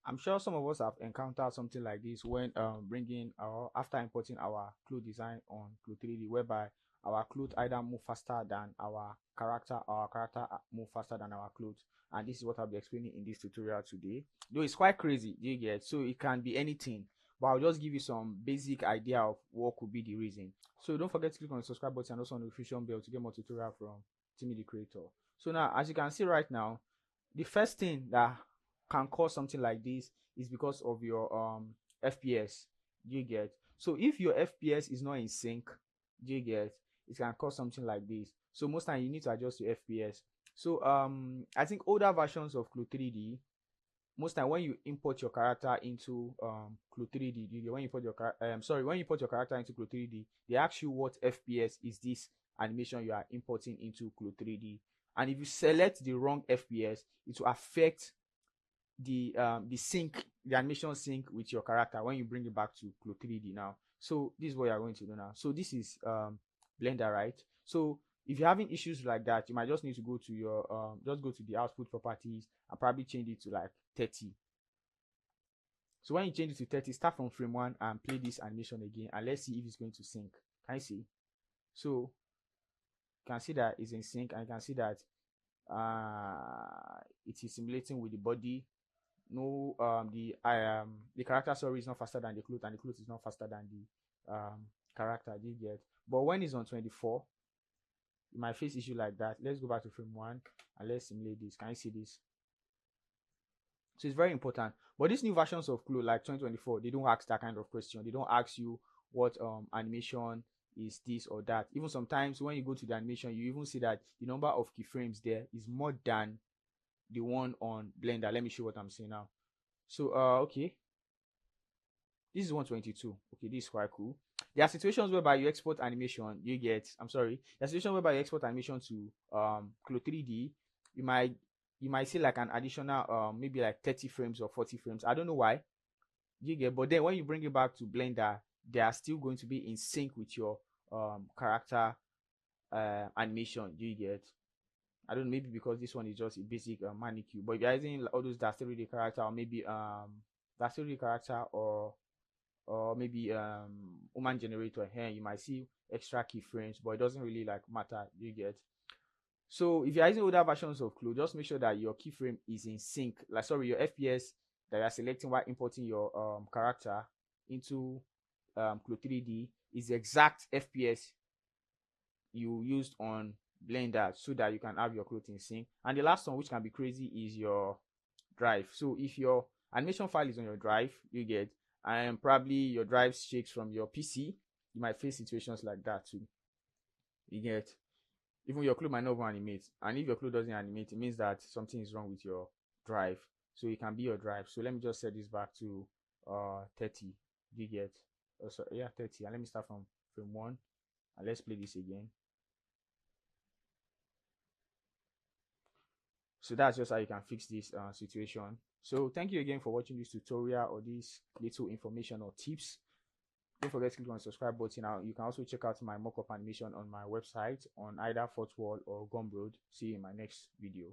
I'm sure some of us have encountered something like this when bringing or after importing our Clo design on Clo3d, whereby our clothes either move faster than our character move faster than our clothes. And this is what I'll be explaining in this tutorial today. Though it's quite crazy, do you get? So it can be anything, but I'll just give you some basic idea of what could be the reason. So don't forget to click on the subscribe button and also on the notification bell to get more tutorial from Timmy the Creator. So now, as you can see right now, the first thing that can cause something like this is because of your FPS. Do you get? So if your FPS is not in sync, do you get, it can cause something like this. So most time you need to adjust your FPS. So I think older versions of Clo3d, most time when you import your character into Clo3d, you get, when you put your when you put your character into Clo3d, they ask you what FPS is this animation you are importing into Clo3d. And if you select the wrong FPS, it will affect the animation sync with your character when you bring it back to Clo3d now. So this is what you're going to do now. So this is Blender, right? So if you're having issues like that, you might just need to go to your just go to the output properties and probably change it to like 30. So when you change it to 30, start from frame 1 and play this animation again, and let's see if it's going to sync. Can you see? So you can see that it's in sync, and you can see that it is simulating with the body. No, the character, sorry, is not faster than the cloth, and the cloth is not faster than the character. Did you get? But when it's on 24, you might face issue like that. Let's go back to frame 1 and let's simulate this. Can you see this? So it's very important. But these new versions of Clo, like 2024, they don't ask that kind of question. They don't ask you what animation is this or that. Even sometimes when you go to the animation, you even see that the number of keyframes there is more than the one on Blender. Let me show what I'm saying now. So okay, this is 122. Okay, this is quite cool. There are situations whereby you export animation, you get, there are situations whereby you export animation to Clo3d. You might see like an additional maybe like 30 frames or 40 frames. I don't know why, you get, but then when you bring it back to Blender, they are still going to be in sync with your character animation. Do you get? I don't know, maybe because this one is just a basic manicure. But if you're using all those That's 3D character, or maybe That's 3D character, or maybe human generator here, you might see extra keyframes, but it doesn't really like matter. You get? So if you're using older versions of Clo, just make sure that your keyframe is in sync. Like, sorry, your FPS that you're selecting while importing your character into Clo3d is the exact FPS you used on Blender, so that you can have your cloth in sync. And the last one, which can be crazy, is your drive. So if your animation file is on your drive, you get, and probably your drive shakes from your PC, you might face situations like that too. You get? Even your cloth might not even animate, and if your cloth doesn't animate, it means that something is wrong with your drive. So it can be your drive. So let me just set this back to 30. Do you get? Oh, sorry, yeah, 30. And let me start from frame 1, and let's play this again. So that's just how you can fix this situation. So thank you again for watching this tutorial or this little information or tips. Don't forget to click on the subscribe button. Now you can also check out my mockup animation on my website on either Fourth Wall or Gumroad. See you in my next video.